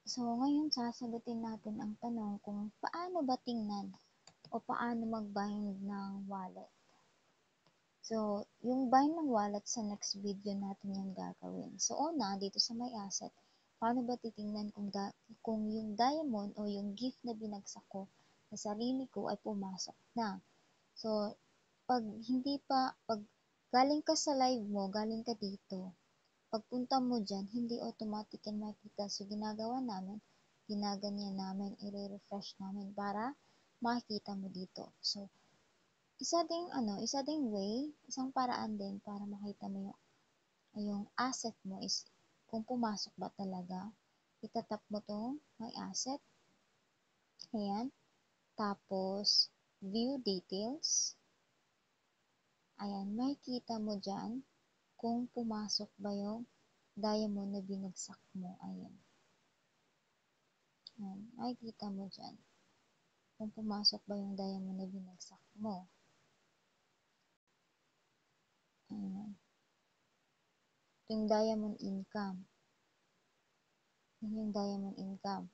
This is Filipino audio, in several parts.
So, ngayon sasagutin natin ang tanong kung paano ba tingnan o paano mag-bind ng wallet. So, yung bind ng wallet sa next video natin yung gagawin. So, una, dito sa may asset, paano ba titingnan kung yung diamond o yung gift na binagsak ko sa sarili ko ay pumasok na. So, pag galing ka sa live mo, galing ka dito, pagpunta mo dyan, hindi automatic yan makikita. So, ginagawa namin, ginaganyan namin, i-refresh namin para makikita mo dito. So, isa ding way, isang paraan din para makita mo yung asset mo is kung pumasok ba talaga. Itatap mo tong may asset. Ayan. Tapos, view details. Ayan, makikita mo dyan kung pumasok ba yung diamond na binagsak mo. Ayan. Ayan, makikita mo dyan kung pumasok ba yung diamond na binagsak mo. Ayan. Ito yung diamond income. Yan yung diamond income.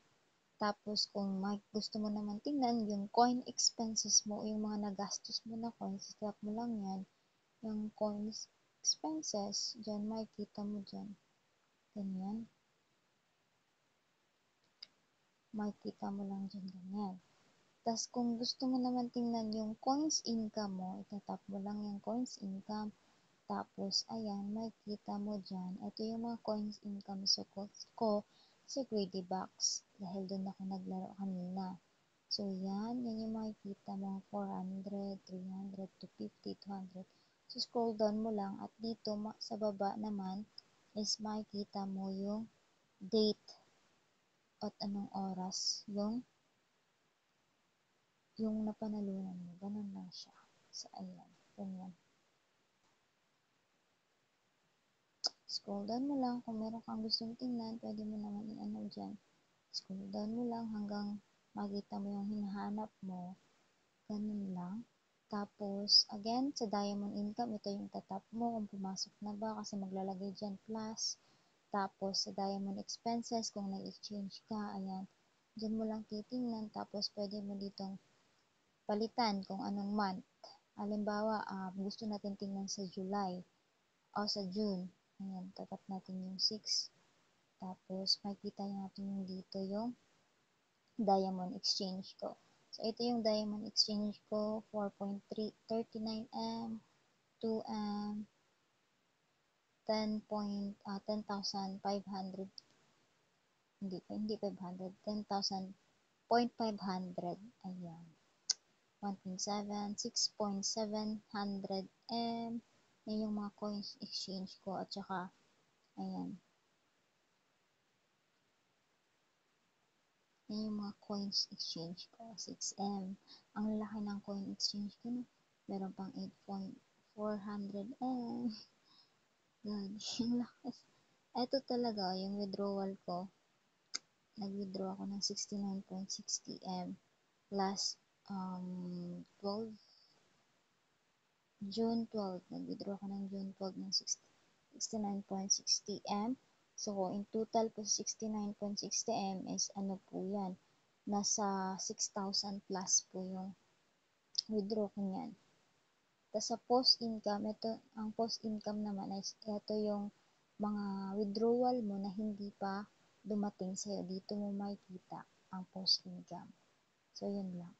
Tapos, kung gusto mo naman tingnan yung coin expenses mo, yung mga nagastos mo na coins, tap mo lang yan. Yung coins expenses, dyan, makikita mo dyan. Ganyan. Makikita mo lang dyan, ganyan. Tapos, kung gusto mo naman tingnan yung coins income mo, itatap mo lang yung coins income. Tapos, ayan, makikita mo dyan. Ito yung mga coins income ko sa Greedy Box. Dahil doon ako naglaro kanina. So, yan yung makikita mo 400, 300, 250, 200. So, scroll down mo lang at dito sa baba naman is makikita mo yung date at anong oras yung napanalunan mo. Ganun lang siya. So, ayan. Ganyan. Scroll down mo lang. Kung meron kang gustong tingnan, pwede mo naman i-ano dyan. Scroll down mo lang hanggang makita mo yung hinahanap mo. Ganun lang. Tapos, again, sa diamond income, ito yung tatap mo kung pumasok na ba kasi maglalagay dyan plus. Tapos, sa diamond expenses, kung nag-exchange ka, ayan, dyan mo lang titingnan. Tapos, pwede mo ditong palitan kung anong month. Halimbawa, gusto natin tingnan sa July o sa June. Ayan, tatap natin yung 6. Tapos, makikita natin yung dito yung diamond exchange ko. So, ito yung diamond exchange ko, 4.39M, 2M, 10,500, hindi 500, 10,000.500, ayan, 1.7, 6.700M, yan yung mga coins exchange ko, at saka, ayan, yan yung mga coins exchange ko, 6M, ang laki ng coin exchange ko, no? Meron pang 8.400M, God, yung lakas. Ito talaga, yung withdrawal ko, nag-withdraw ako ng 69.60M last 12, June 12, nag-withdraw ako ng June 12 ng 69.60M. So, in total po 69.60M is ano po yan, nasa 6,000 plus po yung withdraw ko niyan. Tapos sa post-income, ito, ang post-income naman is ito yung mga withdrawal mo na hindi pa dumating sa'yo. Dito mo makikita ang post-income. So, yun lang.